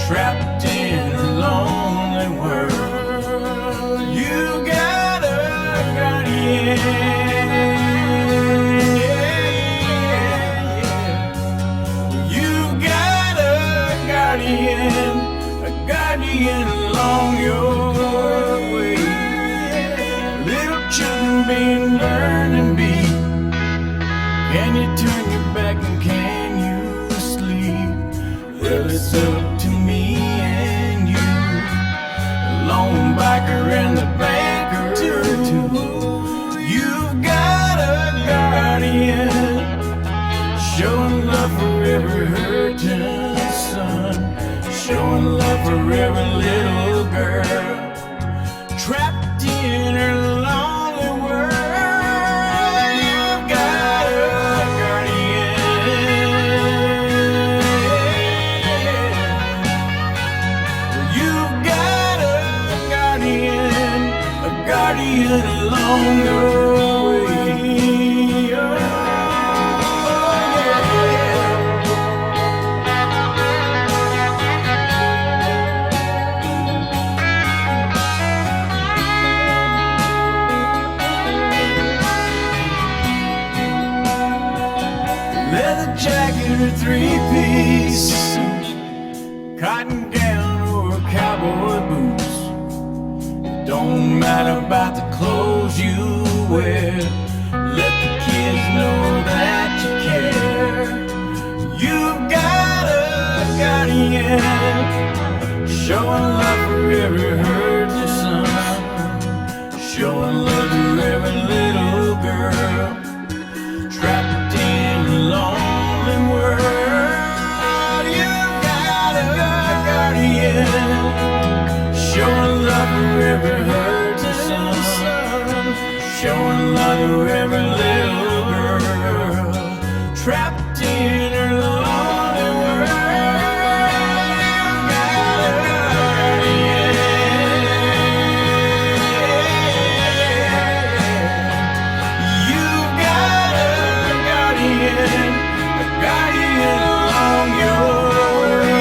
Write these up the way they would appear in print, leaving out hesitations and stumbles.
Trapped in a lonely world, you got a guardian. You got a guardian along your way. Little children being learned and beat. Can you turn your back and can you sleep? Well, it's up to me and you, the lone biker and the banker too. You've got a guardian, showing love for every hurting son, showing love for every little girl, trapped in her lonely world. You've got a guardian along the way. Oh, yeah. Leather jacket or three-piece suit, cotton gown or cowboy boots. Don't matter about the clothes you wear. Let the kids know that you care. You've got a guardian, showing love for every hurting son, showing love to every little girl, trapped in a lonely world. You've got a guardian, showing love for every hurting son, showing love to every little girl, trapped in her lonely world. You've got a guardian. You've got a guardian along your way.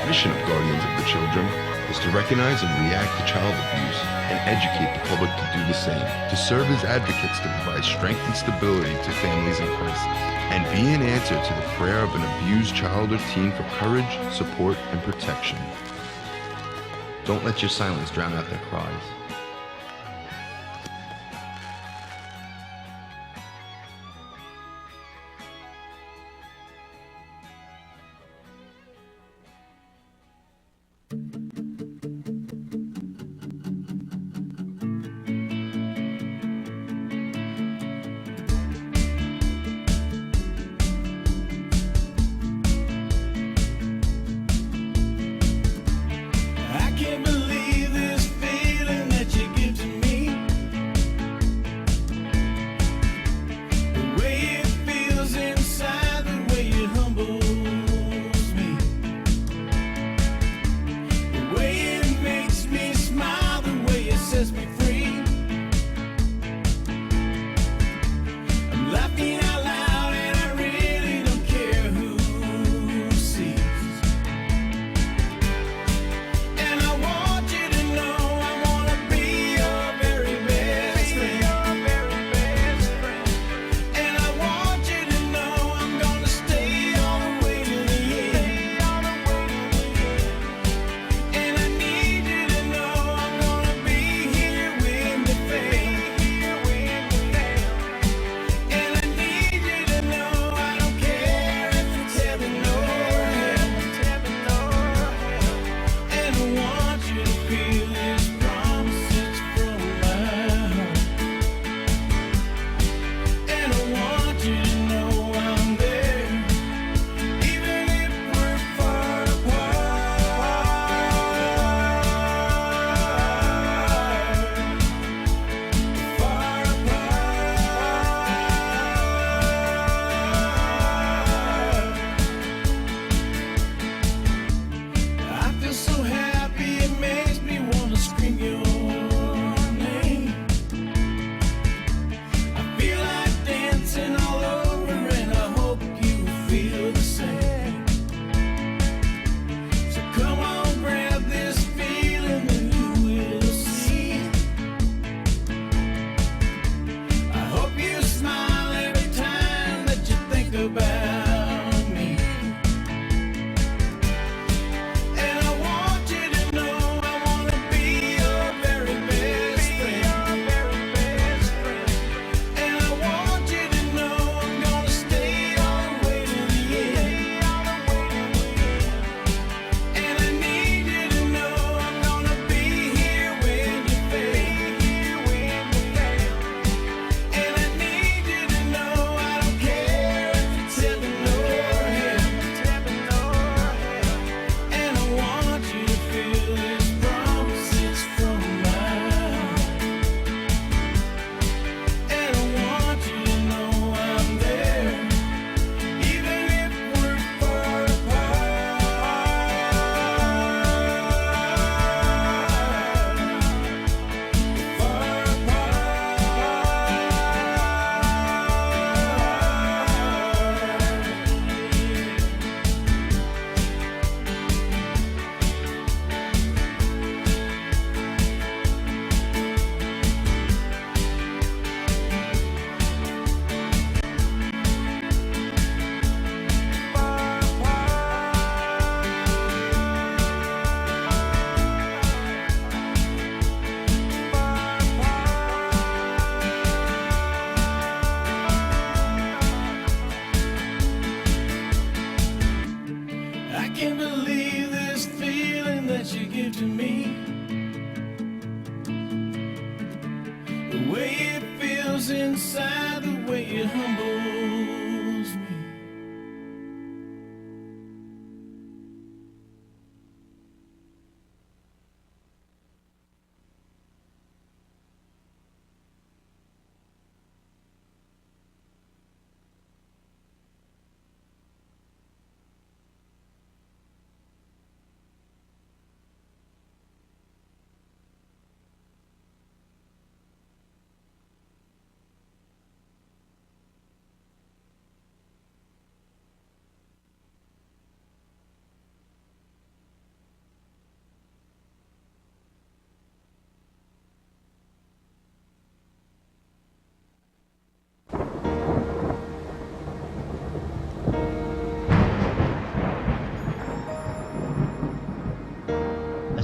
The mission of Guardians of the Children is to recognize and react to child abuse and educate the public to do the same, to serve as advocates to provide strength and stability to families in crisis, and be an answer to the prayer of an abused child or teen for courage, support, and protection. Don't let your silence drown out their cries. I can't believe this feeling that you give to me. The way it feels inside, the way it humbles me. The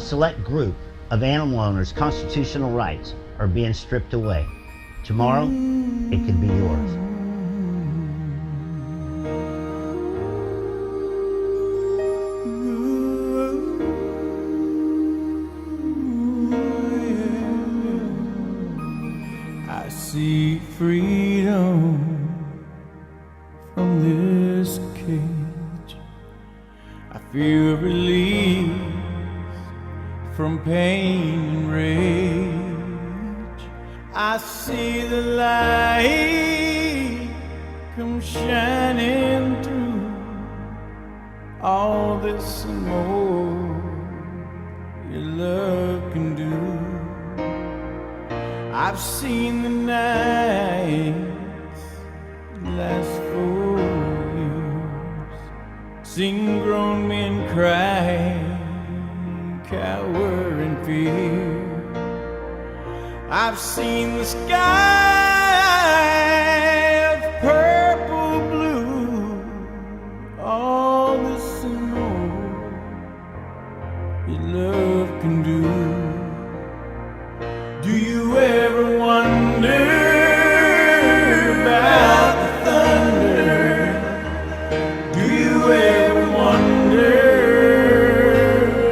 select group of animal owners' constitutional rights are being stripped away. Tomorrow, it could be yours. I see freedom from this cage. I feel relief from pain and rage. I see the light come shining through all this and more your love can do. I've seen the nights last 4 years, seen grown men cry, cower in fear. I've seen the sky of purple blue, all this and more your love can do. Do you ever wonder about the thunder? Do you ever wonder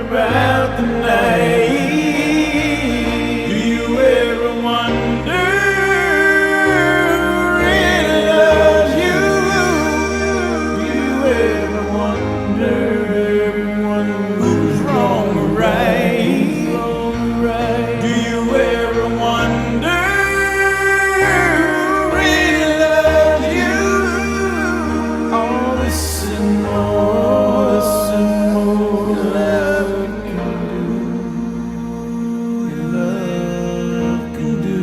about the night? Do you ever wonder who really loves you? Do you ever wonder who's wrong or right? Do you ever wonder who really loves you? All this and more, this and more your love can do. Your love can do.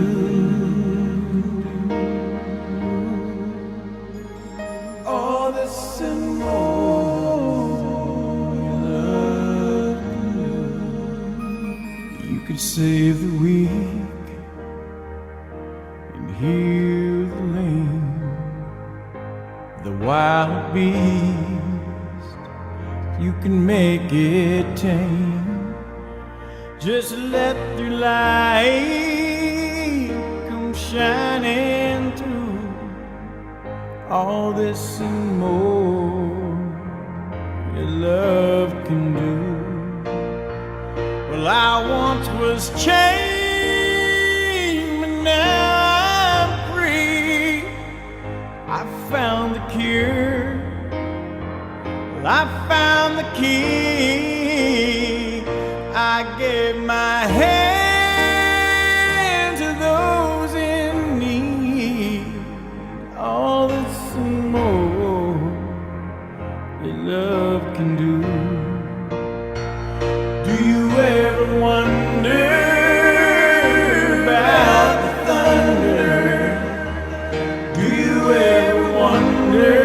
All this and more your love can do. You could save the weak and heal the lame, the wild beast. You can make it tame. Just let your light come shining through all this and more your love can do. Well, I once was chained, but now I'm free. I found the cure. Well, I found the key. I gave my hand to those in need. All this and more your love can do. Do you ever wonder about the thunder? Do you ever wonder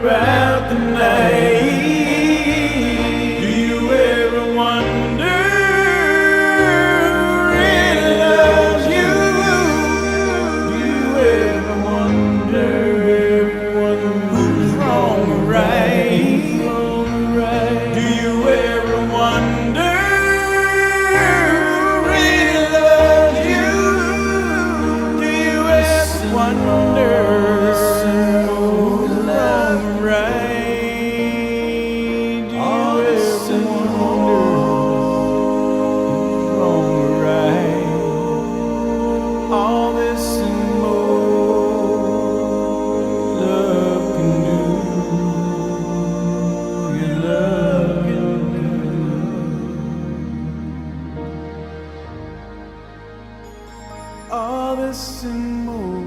about the night? Do you ever wonder who really loves you? Do you ever wonder who's wrong or right? Do you ever wonder who really loves you? Do you ever wonder who's wrong or right? Do you ever wonder who's wrong or right? All this and more love can do. Your love can do. All this and more,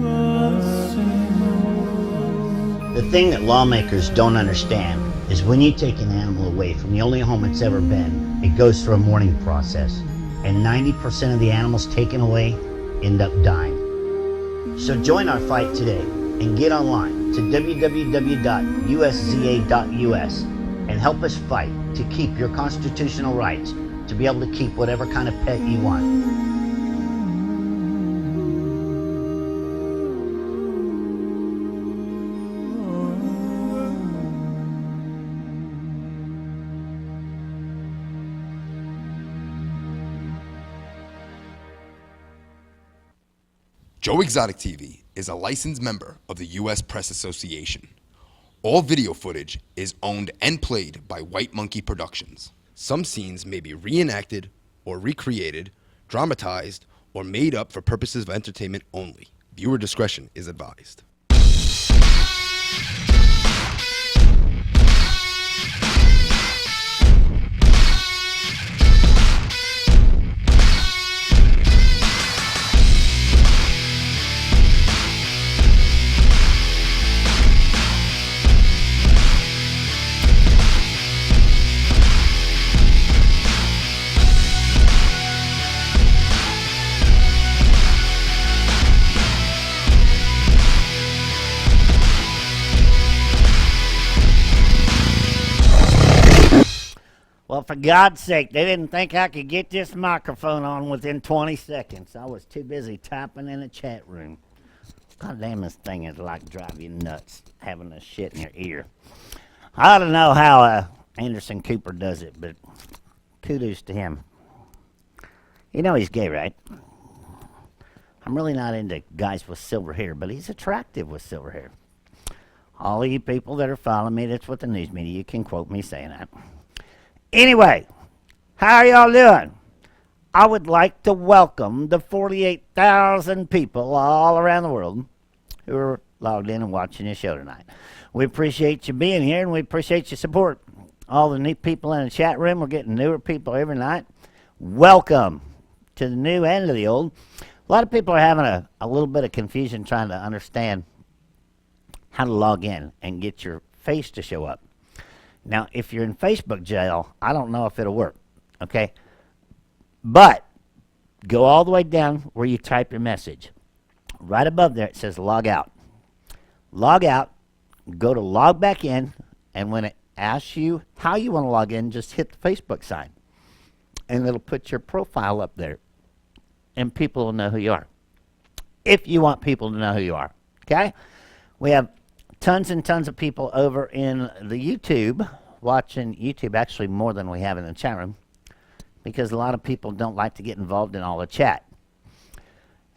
all this and more. The thing that lawmakers don't understand is when you take an animal away from the only home it's ever been, it goes through a mourning process, and 90% of the animals taken away end up dying. So join our fight today and get online to www.usza.us and help us fight to keep your constitutional rights to be able to keep whatever kind of pet you want. Joe Exotic TV is a licensed member of the U.S. Press Association. All video footage is owned and played by White Monkey Productions. Some scenes may be reenacted or recreated, dramatized, or made up for purposes of entertainment only. Viewer discretion is advised. Well, for God's sake, they didn't think I could get this microphone on within 20 seconds. I was too busy typing in a chat room. God damn, this thing is like drive you nuts, having this shit in your ear. I don't know how Anderson Cooper does it, but kudos to him. You know he's gay, right? I'm really not into guys with silver hair, but he's attractive with silver hair. All of you people that are following me, that's what the news media, you can quote me saying that. Anyway, how are y'all doing? I would like to welcome the 48,000 people all around the world who are logged in and watching the show tonight. We appreciate you being here, and we appreciate your support. All the new people in the chat room, we're getting newer people every night. Welcome to the new and to the old. A lot of people are having a little bit of confusion trying to understand how to log in and get your face to show up. Now, if you're in Facebook jail, I don't know if it'll work, okay? But go all the way down where you type your message. Right above there, it says log out. Log out, go to log back in, and when it asks you how you want to log in, just hit the Facebook sign. And it'll put your profile up there, and people will know who you are. If you want people to know who you are, okay? We have tons and tons of people over in the YouTube, watching YouTube, actually more than we have in the chat room, because a lot of people don't like to get involved in all the chat.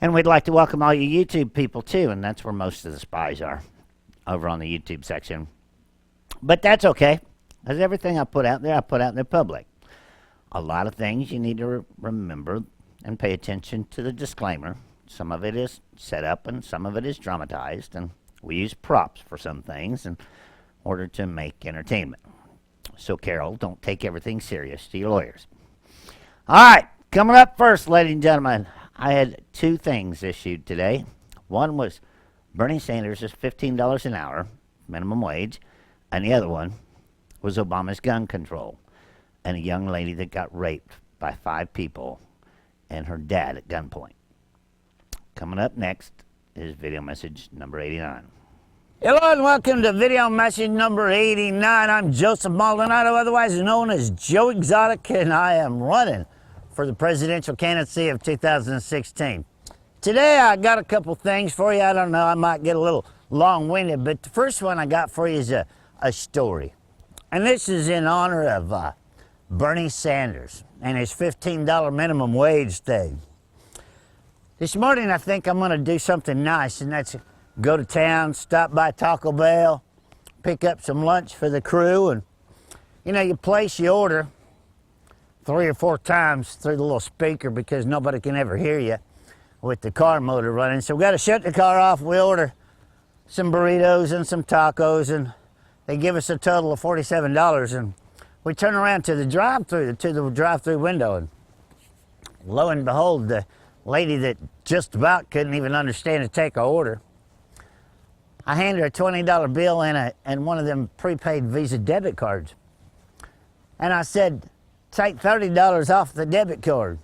And we'd like to welcome all you YouTube people too, and that's where most of the spies are, over on the YouTube section. But that's okay, because everything I put out there public. A lot of things you need to remember and pay attention to the disclaimer. Some of it is set up and some of it is dramatized, and we use props for some things in order to make entertainment. So, Carol, don't take everything serious to your lawyers. All right, coming up first, ladies and gentlemen, I had two things issued today. One was Bernie Sanders is $15 an hour, minimum wage, and the other one was Obama's gun control and a young lady that got raped by 5 people and her dad at gunpoint. Coming up next is video message number 89. Hello and welcome to video message number 89. I'm Joseph Maldonado, otherwise known as Joe Exotic, and I am running for the presidential candidacy of 2016. Today I got a couple things for you. I don't know, I might get a little long-winded, but the first one I got for you is a story. And this is in honor of Bernie Sanders and his $15 minimum wage thing. This morning I think I'm going to do something nice, and that's go to town, stop by Taco Bell, pick up some lunch for the crew, and you know, you place your order 3 or 4 times through the little speaker because nobody can ever hear you with the car motor running. So we got to shut the car off. We order some burritos and some tacos, and they give us a total of $47. And we turn around to the drive-through window, and lo and behold, the lady that just about couldn't even understand to take our order, I hand her a $20 bill and one of them prepaid Visa debit cards. And I said, take $30 off the debit card.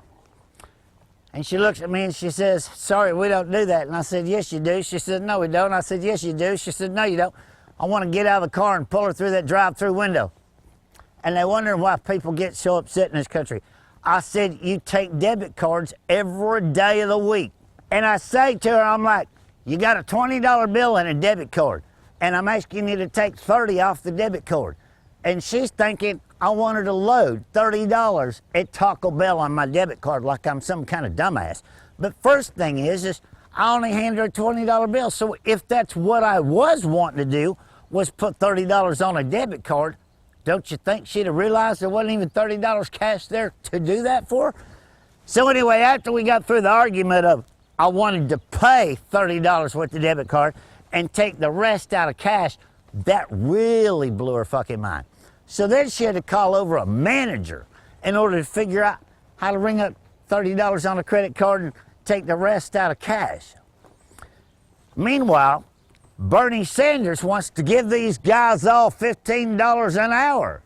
And she looks at me and she says, sorry, we don't do that. And I said, yes, you do. She said, no, we don't. I said, yes, you do. She said, no, you don't. I want to get out of the car and pull her through that drive-through window. And they wonder why people get so upset in this country. I said, you take debit cards every day of the week. And I say to her, I'm like, you got a $20 bill and a debit card, and I'm asking you to take $30 off the debit card. And she's thinking I want her to load $30 at Taco Bell on my debit card like I'm some kind of dumbass. But first thing is I only handed her a $20 bill. So if that's what I was wanting to do, was put $30 on a debit card, don't you think she'd have realized there wasn't even $30 cash there to do that for? So anyway, after we got through the argument of I wanted to pay $30 with the debit card and take the rest out of cash, that really blew her fucking mind. So then she had to call over a manager in order to figure out how to ring up $30 on a credit card and take the rest out of cash. Meanwhile, Bernie Sanders wants to give these guys all $15 an hour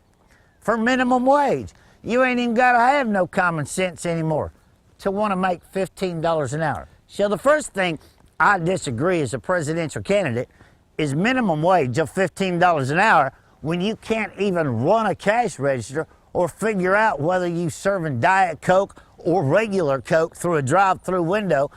for minimum wage. You ain't even got to have no common sense anymore to want to make $15 an hour. So the first thing I disagree as a presidential candidate is minimum wage of $15 an hour when you can't even run a cash register or figure out whether you serving Diet Coke or regular Coke through a drive-through window,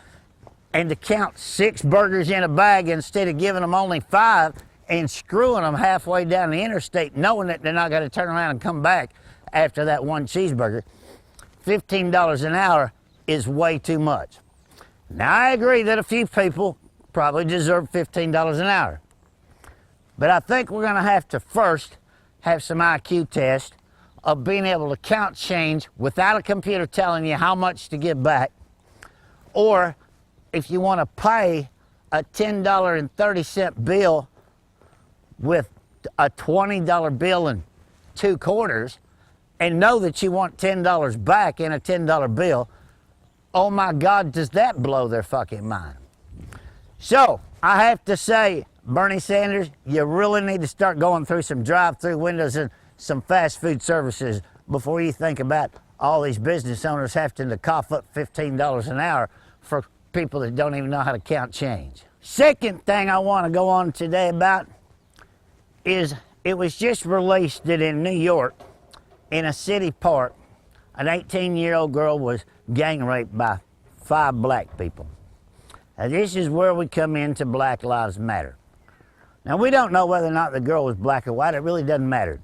and to count 6 burgers in a bag instead of giving them only 5 and screwing them halfway down the interstate knowing that they're not going to turn around and come back after that one cheeseburger. $15 an hour is way too much. Now, I agree that a few people probably deserve $15 an hour. But I think we're going to have to first have some IQ test of being able to count change without a computer telling you how much to give back. Or if you want to pay a $10.30 bill with a $20 bill and 2 quarters and know that you want $10 back in a $10 bill, oh my God, does that blow their fucking mind. So I have to say, Bernie Sanders, you really need to start going through some drive-through windows and some fast food services before you think about all these business owners having to cough up $15 an hour for people that don't even know how to count change. Second thing I want to go on today about is it was just released that in New York, in a city park, an 18-year-old girl was gang raped by 5 black people. Now this is where we come into Black Lives Matter. Now we don't know whether or not the girl was black or white, it really doesn't matter.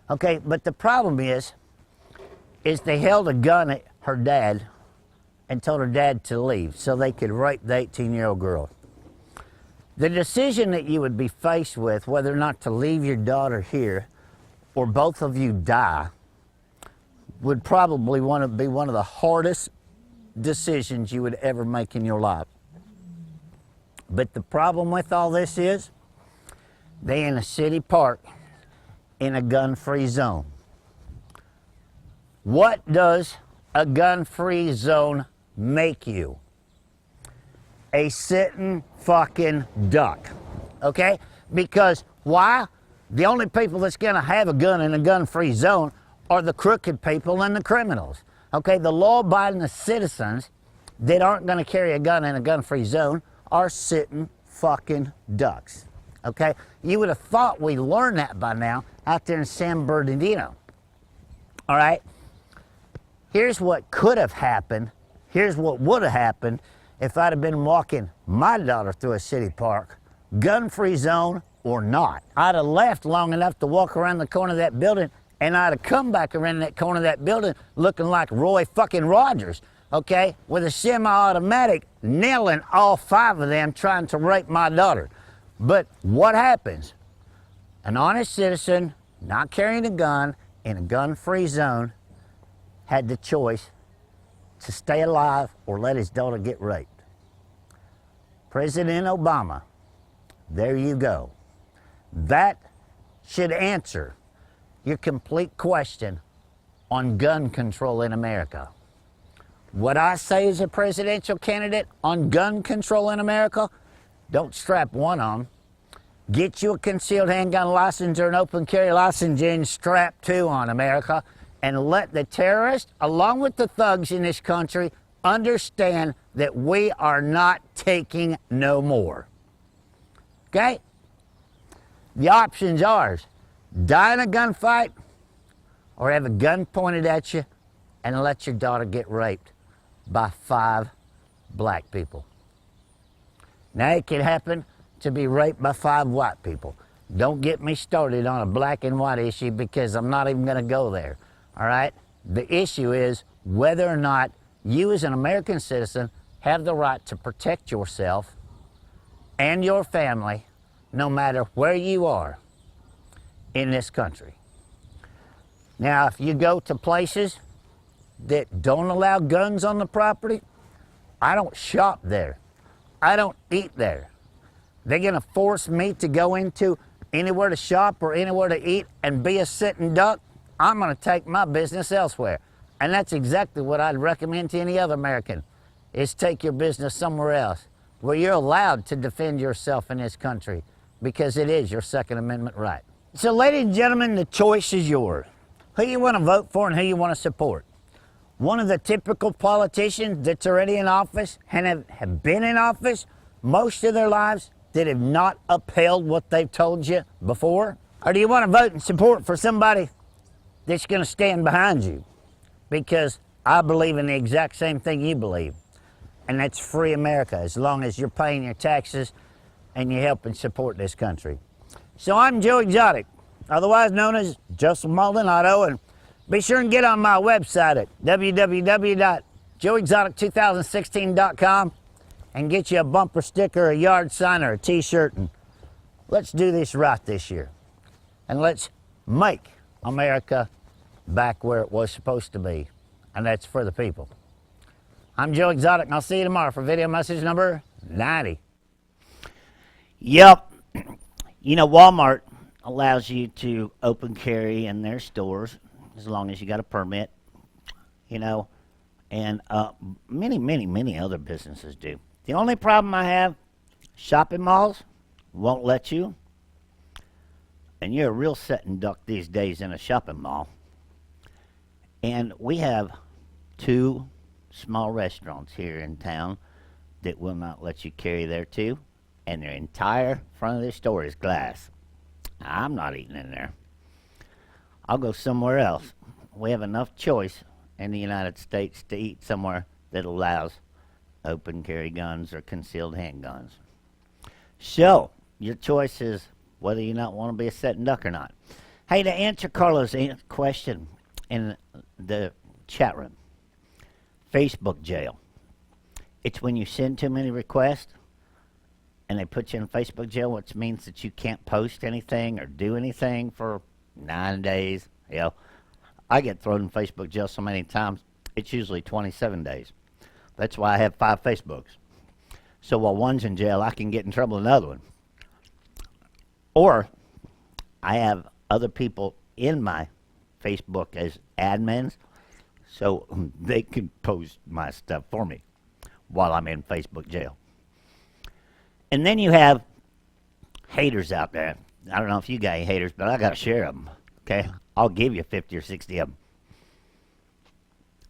Okay, but the problem is they held a gun at her dad and told her dad to leave so they could rape the 18-year-old girl. The decision that you would be faced with, whether or not to leave your daughter here or both of you die, would probably want to be one of the hardest decisions you would ever make in your life. But the problem with all this is they in a city park in a gun-free zone. What does a gun-free zone make you? A sitting fucking duck, okay? Because why? The only people that's gonna have a gun in a gun-free zone are the crooked people and the criminals, okay? The law-abiding citizens that aren't gonna carry a gun in a gun-free zone are sitting fucking ducks, okay? You would have thought we learned that by now out there in San Bernardino, all right? Here's what could have happened. Here's what would have happened if I'd have been walking my daughter through a city park, gun-free zone or not. I'd have left long enough to walk around the corner of that building, and I'd have come back around that corner of that building looking like Roy fucking Rogers, okay, with a semi-automatic nailing all 5 of them trying to rape my daughter. But what happens? An honest citizen not carrying a gun in a gun-free zone had the choice to stay alive or let his daughter get raped. President Obama, there you go. That should answer your complete question on gun control in America. What I say as a presidential candidate on gun control in America, don't strap one on. Get you a concealed handgun license or an open carry license and strap 2 on, America, and let the terrorists, along with the thugs in this country, understand that we are not taking no more. Okay? The options are die in a gunfight or have a gun pointed at you and let your daughter get raped by 5 black people. Now it could happen to be raped by 5 white people. Don't get me started on a black and white issue because I'm not even going to go there. All right? The issue is whether or not you as an American citizen have the right to protect yourself and your family no matter where you are in this country. Now, if you go to places that don't allow guns on the property, I don't shop there. I don't eat there. They're gonna force me to go into anywhere to shop or anywhere to eat and be a sitting duck. I'm gonna take my business elsewhere. And that's exactly what I'd recommend to any other American, is take your business somewhere else where you're allowed to defend yourself in this country, because it is your Second Amendment right. So ladies and gentlemen, the choice is yours. Who you wanna vote for and who you wanna support. One of the typical politicians that's already in office and have been in office most of their lives that have not upheld what they've told you before? Or do you want to vote and support for somebody that's going to stand behind you? Because I believe in the exact same thing you believe, and that's free America, as long as you're paying your taxes and you're helping support this country. So I'm Joe Exotic, otherwise known as Joseph Maldonado, and be sure and get on my website at www.joeexotic2016.com and get you a bumper sticker, a yard sign, or a t-shirt, and let's do this right this year. And let's make America back where it was supposed to be, and that's for the people. I'm Joe Exotic, and I'll see you tomorrow for video message number 90. Yep, you know, Walmart allows you to open carry in their stores as long as you got a permit, you know, and many other businesses do. The only problem I have, shopping malls won't let you, and you're a real sitting duck these days in a shopping mall. And we have 2 small restaurants here in town that will not let you carry there too, and their entire front of their store is glass. I'm not eating in there. I'll go somewhere else. We have enough choice in the United States to eat somewhere that allows open carry guns or concealed handguns. So, your choice is whether you not want to be a sitting duck or not. Hey, to answer Carlos' question in the chat room, Facebook jail. It's when you send too many requests and they put you in Facebook jail, which means that you can't post anything or do anything for 9 days. You know, I get thrown in Facebook jail so many times, it's usually 27 days. That's why I have 5 Facebooks. So while one's in jail, I can get in trouble with another one. Or I have other people in my Facebook as admins, so they can post my stuff for me while I'm in Facebook jail. And then you have haters out there. I don't know if you got any haters, but I got to share them, okay? I'll give you 50 or 60 of them.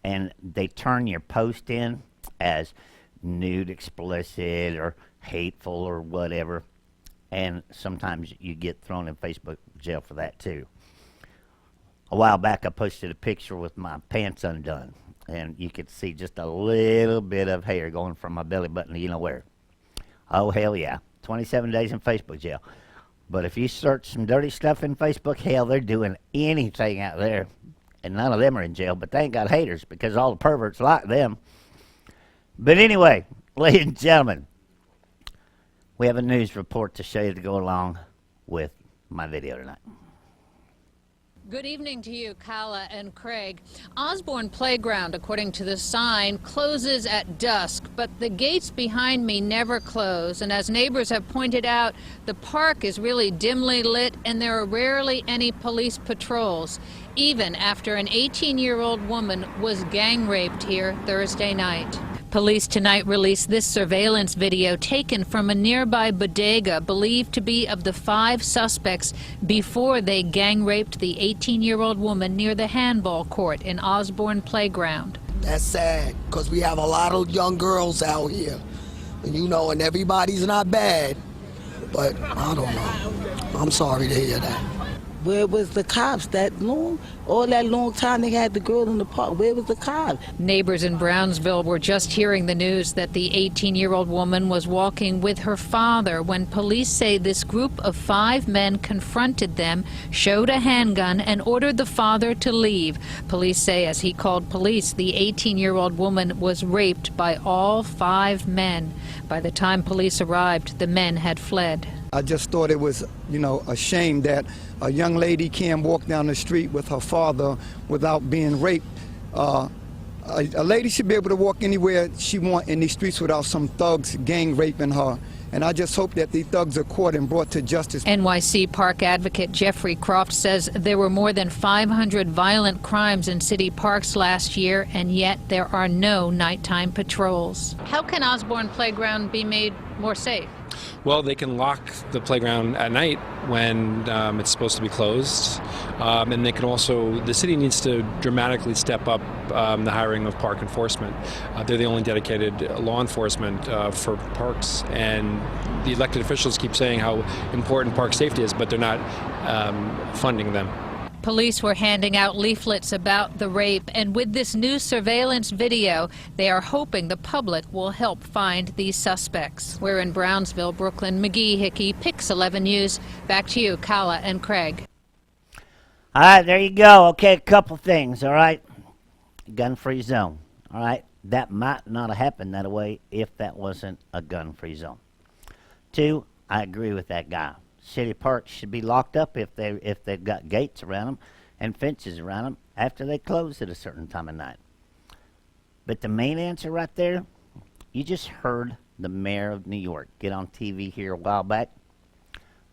And they turn your post in as nude, explicit, or hateful, or whatever. And sometimes you get thrown in Facebook jail for that too. A while back, I posted a picture with my pants undone, and you could see just a little bit of hair going from my belly button to you know where. Oh, hell yeah. 27 days in Facebook jail. But if you search some dirty stuff in Facebook, hell, they're doing anything out there. And none of them are in jail, but they ain't got haters because all the perverts like them. But anyway, ladies and gentlemen, we have a news report to show you to go along with my video tonight. Good evening to you, Kala and Craig. Osborne Playground, according to the sign, closes at dusk, but the gates behind me never close. And as neighbors have pointed out, the park is really dimly lit and there are rarely any police patrols, even after an 18-year-old woman was gang raped here Thursday night. Police tonight released this surveillance video taken from a nearby bodega believed to be of the 5 suspects before they gang raped the 18-year-old woman near the handball court in Osborne Playground. That's sad, because we have a lot of young girls out here. And you know, and everybody's not bad, but I don't know. I'm sorry to hear that. Where was the cops all that long time they had the girl in the park? Where was the cops? Neighbors in Brownsville were just hearing the news that the 18-year-old woman was walking with her father when police say this group of 5 men confronted them, showed a handgun, and ordered the father to leave. Police say as he called police, the 18-year-old woman was raped by all 5 men. By the time police arrived, the men had fled. I just thought it was, a shame that a young lady can't walk down the street with her father without being raped. A lady should be able to walk anywhere she wants in these streets without some thugs gang raping her. And I just hope that these thugs are caught and brought to justice. NYC park advocate Jeffrey Croft says there were more than 500 violent crimes in city parks last year, and yet there are no nighttime patrols. How can Osborne Playground be made more safe? Well, they can lock the playground at night when it's supposed to be closed. And they can also, the city needs to dramatically step up the hiring of park enforcement. They're the only dedicated law enforcement for parks. And the elected officials keep saying how important park safety is, but they're not funding them. Police were handing out leaflets about the rape, and with this new surveillance video, they are hoping the public will help find these suspects. We're in Brownsville, Brooklyn. McGee, Hickey, Pix 11 News. Back to you, Kala and Craig. All right, there you go. Okay, a couple things, all right? Gun-free zone, all right? That might not have happened that way if that wasn't a gun-free zone. 2, I agree with that guy. City parks should be locked up if they've got gates around them and fences around them after they close at a certain time of night. But the main answer right there, you just heard the mayor of New York get on TV here a while back.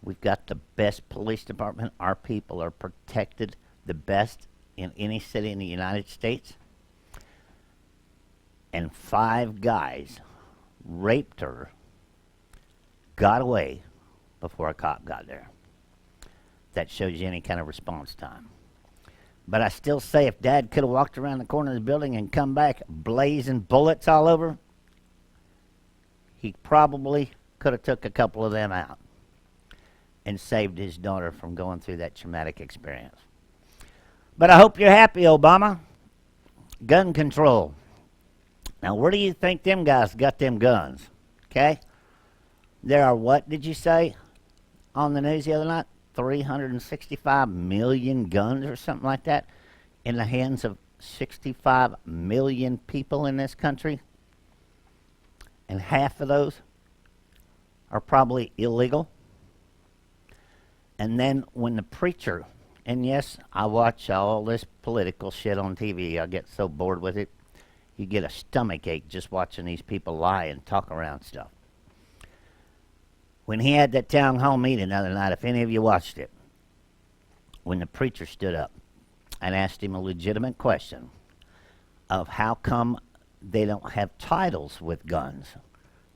We've got the best police department. Our people are protected the best in any city in the United States. And 5 guys raped her, got away before a cop got there. That shows you any kind of response time. But I still say if Dad could have walked around the corner of the building and come back blazing bullets all over, he probably could have took a couple of them out and saved his daughter from going through that traumatic experience. But I hope you're happy, Obama. Gun control. Now, where do you think them guys got them guns? Okay? There are, what did you say on the news the other night? 365 million guns or something like that in the hands of 65 million people in this country. And half of those are probably illegal. And then when the preacher, and yes, I watch all this political shit on TV. I get so bored with it. You get a stomach ache just watching these people lie and talk around stuff. When he had that town hall meeting the other night, if any of you watched it, when the preacher stood up and asked him a legitimate question of how come they don't have titles with guns.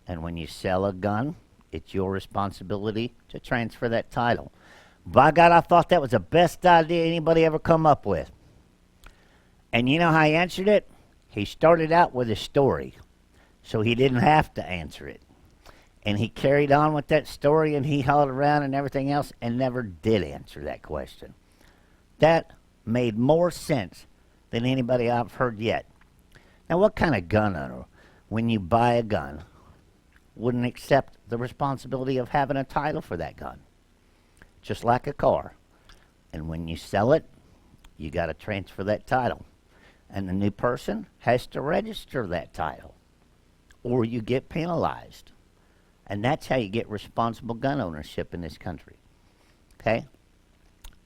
And when you sell a gun, it's your responsibility to transfer that title. By God, I thought that was the best idea anybody ever come up with. And you know how he answered it? He started out with a story, so he didn't have to answer it. And he carried on with that story, and he hauled around and everything else, and never did answer that question. That made more sense than anybody I've heard yet. Now, what kind of gun owner, when you buy a gun, wouldn't accept the responsibility of having a title for that gun? Just like a car. And when you sell it, you got to transfer that title. And the new person has to register that title, or you get penalized. And that's how you get responsible gun ownership in this country. Okay?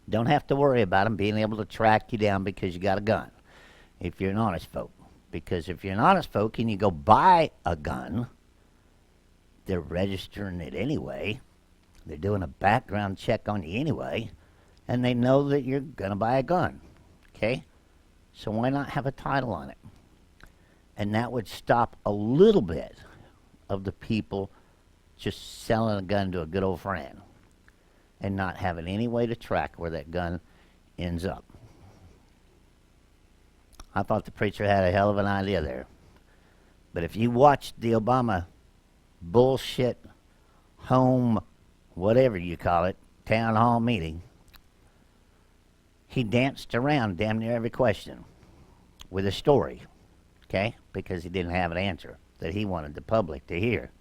Don't have to worry about them being able to track you down because you got a gun, if you're an honest folk. Because if you're an honest folk and you go buy a gun, they're registering it anyway. They're doing a background check on you anyway, and they know that you're going to buy a gun. Okay? So why not have a title on it? And that would stop a little bit of the people just selling a gun to a good old friend and not having any way to track where that gun ends up. I thought the preacher had a hell of an idea there. But if you watched the Obama bullshit home, whatever you call it, town hall meeting, he danced around damn near every question with a story, okay? Because he didn't have an answer that he wanted the public to hear.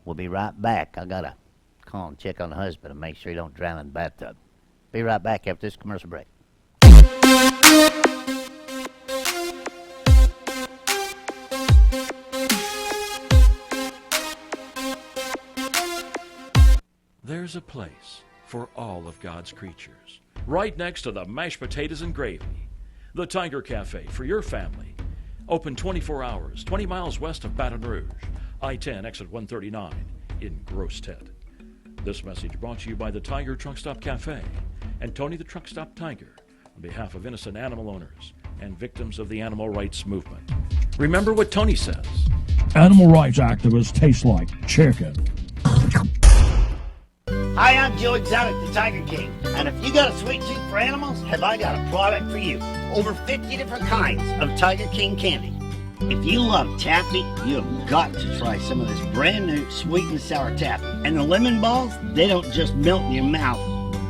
We'll be right back. I gotta call and check on the husband and make sure he don't drown in the bathtub. Be right back after this commercial break. There's a place for all of God's creatures, right next to the mashed potatoes and gravy. The Tiger Cafe for your family. Open 24 hours, 20 miles west of Baton Rouge, I-10 exit 139 in Grossted. This message brought to you by the Tiger Truck Stop Cafe and Tony the Truck Stop Tiger on behalf of innocent animal owners and victims of the animal rights movement. Remember what Tony says. Animal rights activists taste like chicken. Hi, I'm Joe Exotic, the Tiger King. And if you got a sweet tooth for animals, have I got a product for you. Over 50 different kinds of Tiger King candy. If you love taffy, you have got to try some of this brand new sweet and sour taffy. And the lemon balls, they don't just melt in your mouth,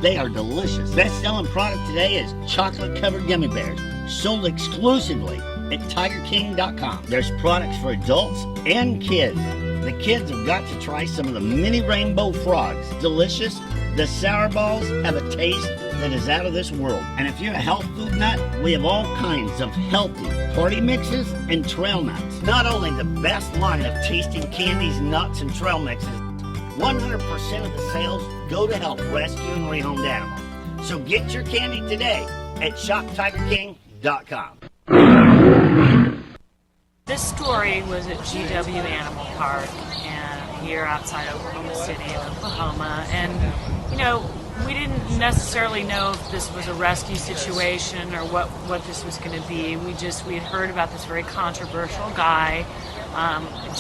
they are delicious. Best-selling product today is chocolate-covered gummy bears, sold exclusively at TigerKing.com. There's products for adults and kids. The kids have got to try some of the mini rainbow frogs. Delicious. The sour balls have a taste that is out of this world. And if you're a health food nut, we have all kinds of healthy party mixes and trail nuts. Not only the best line of tasting candies, nuts, and trail mixes, 100% of the sales go to help rescue and rehomed animals. So get your candy today at ShopTigerKing.com. This story was at GW Animal Park and here outside Oklahoma City in Oklahoma. And, you know, we didn't necessarily know if this was a rescue situation or what this was going to be. We had heard about this very controversial guy,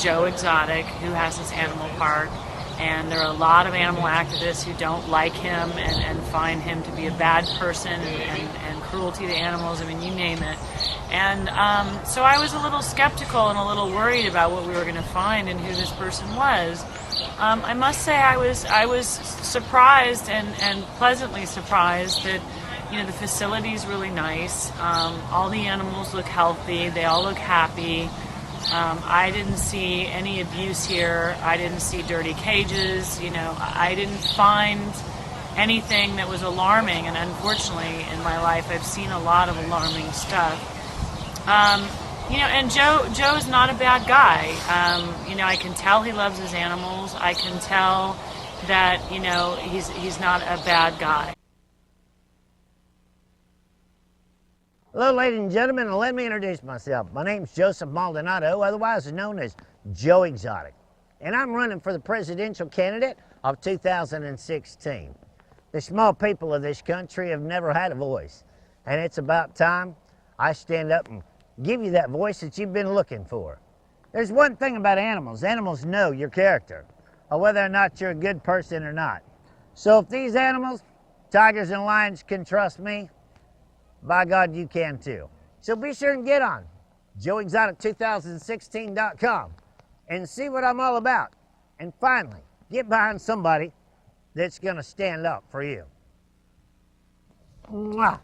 Joe Exotic, who has this animal park. And there are a lot of animal activists who don't like him and find him to be a bad person and cruelty to animals. I mean, you name it. And so I was a little skeptical and a little worried about what we were going to find and who this person was. I must say I was surprised and pleasantly surprised that, you know, the facility is really nice. All the animals look healthy. They all look happy. I didn't see any abuse here. I didn't see dirty cages. You know, I didn't find anything that was alarming. And unfortunately, in my life, I've seen a lot of alarming stuff. You know, and Joe is not a bad guy. You know, I can tell he loves his animals. I can tell that, you know, he's not a bad guy. Hello, ladies and gentlemen, and let me introduce myself. My name's Joseph Maldonado, otherwise known as Joe Exotic, and I'm running for the presidential candidate of 2016. The small people of this country have never had a voice, and it's about time I stand up and give you that voice that you've been looking for. There's one thing about animals. Animals know your character, or whether or not you're a good person or not. So if these animals, tigers and lions, can trust me, by God, you can too. So be sure and get on JoeExotic2016.com and see what I'm all about. And finally, get behind somebody that's going to stand up for you. Mwah.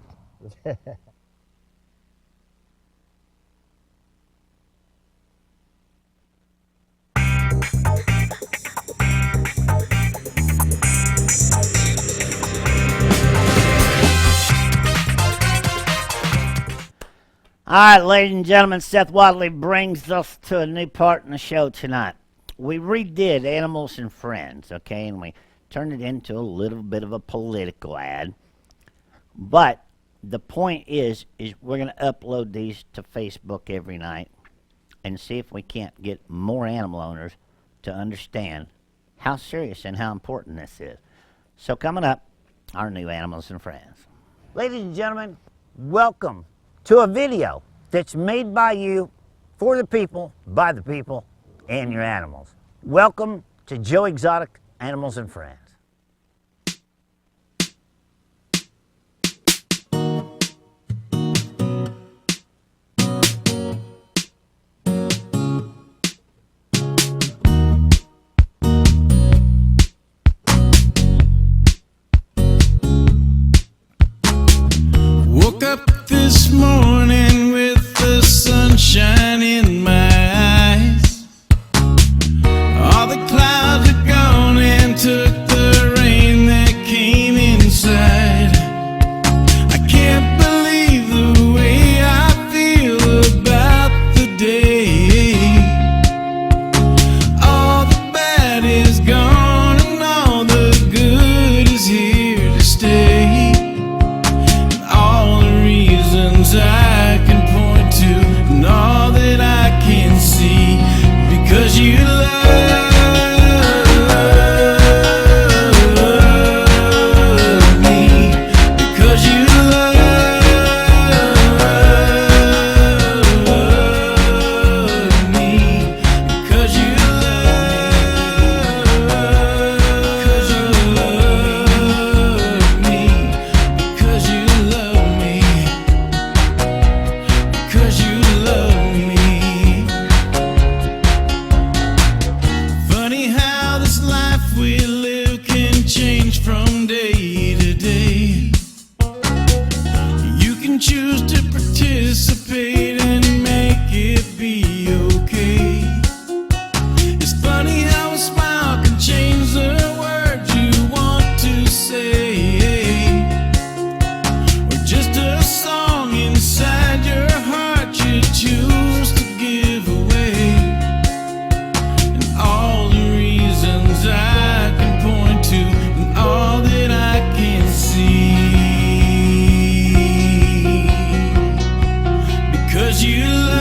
All right, ladies and gentlemen, Seth Wadley brings us to a new part in the show tonight. We redid Animals and Friends, okay, and we turned it into a little bit of a political ad. But the point is we're going to upload these to Facebook every night and see if we can't get more animal owners to understand how serious and how important this is. So coming up, our new Animals and Friends. Ladies and gentlemen, welcome to a video that's made by you, for the people, by the people, and your animals. Welcome to Joe Exotic Animals and Friends. Woke up this morning with the sunshine in my eyes. All the clouds are gone and took the rain that came inside. I can't believe the way I feel about the day. All the bad is gone and all the good is here to stay. And all the reasons I can point to and all that I can see, because you love me, because you love me, because you love me, because you love me, because you love me. Funny how this life we live can change from day to day. You can choose to participate and make it be okay. It's funny how a smile can change the words you want to say, or just a song inside your heart you choose to give away. And all the reasons I can point to and all that I can see, because you love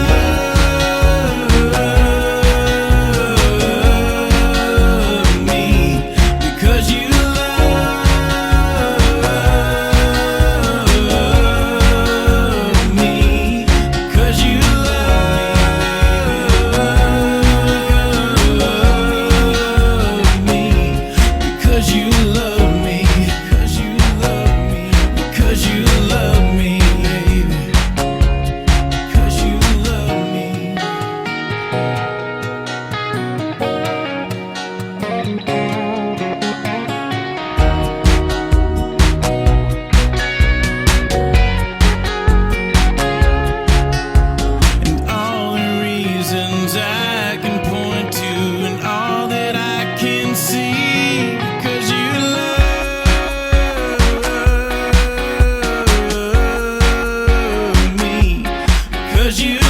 me, because you love me, because you love me, because you love me, because you love me, because you love me, baby, because you love me. And all the reasons I can point to and all that I can see, because you love me, because you love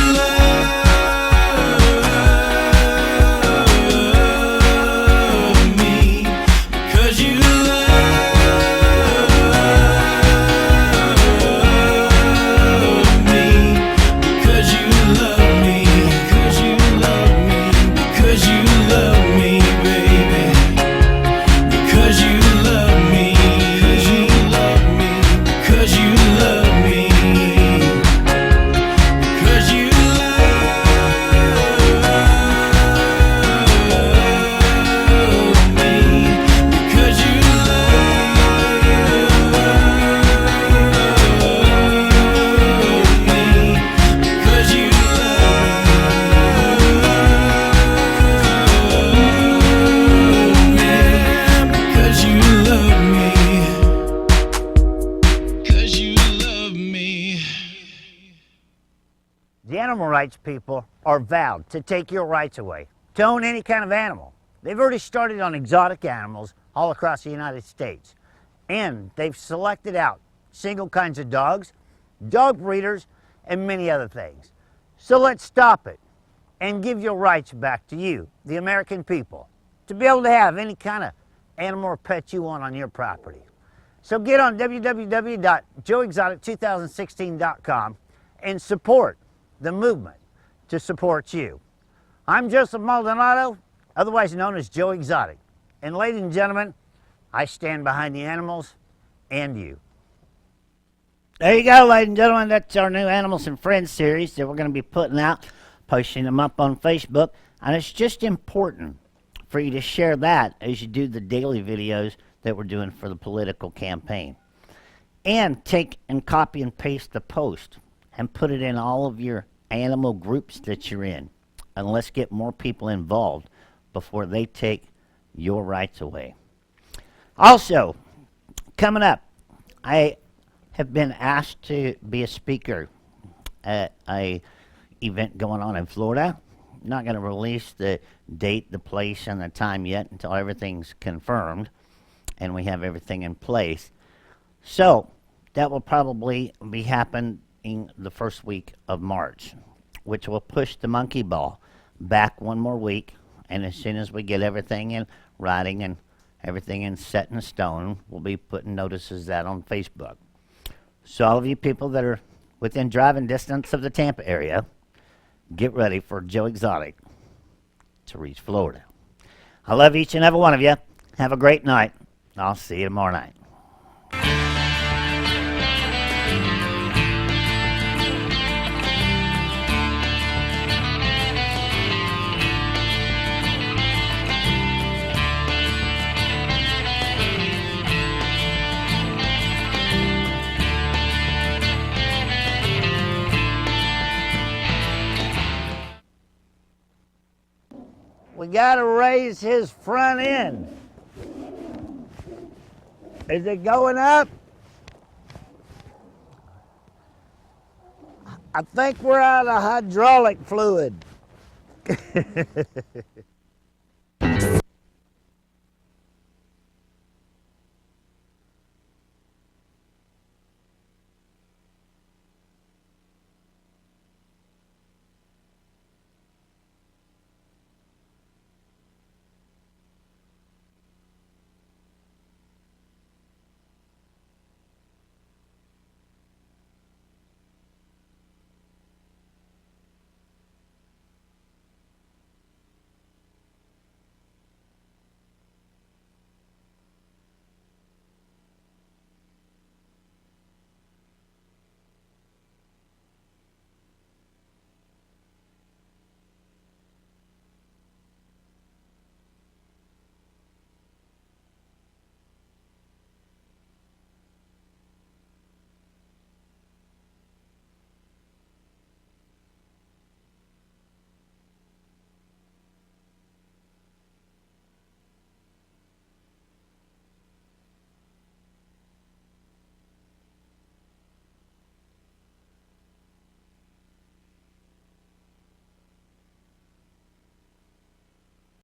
me, because you love me, because you love me, because you love me, because you love me, baby, because you love me, because you love me, because you love me, because you love me, because you because you because you love me, because you love me. The animal rights people are vowed to take your rights away, to own any kind of animal. They've already started on exotic animals all across the United States. And they've selected out single kinds of dogs, dog breeders, and many other things. So let's stop it and give your rights back to you, the American people, to be able to have any kind of animal or pet you want on your property. So get on www.joeexotic2016.com and support the movement to support you. I'm Joseph Maldonado, otherwise known as Joe Exotic. And ladies and gentlemen, I stand behind the animals and you. There you go, ladies and gentlemen. That's our new Animals and Friends series that we're going to be putting out, posting them up on Facebook. And it's just important for you to share that as you do the daily videos that we're doing for the political campaign. And take and copy and paste the post and put it in all of your animal groups that you're in. And let's get more people involved before they take your rights away. Also, coming up, I have been asked to be a speaker at a event going on in Florida. Not going to release the date, the place, and the time yet until everything's confirmed and we have everything in place. So that will probably be happening the first week of March, which will push the monkey ball back one more week. And as soon as we get everything in writing and everything in set in stone, we'll be putting notices out on Facebook. So all of you people that are within driving distance of the Tampa area, get ready for Joe Exotic to reach Florida. I love each and every one of you. Have a great night. I'll see you tomorrow night. We got to raise his front end. Is it going up? I think we're out of hydraulic fluid.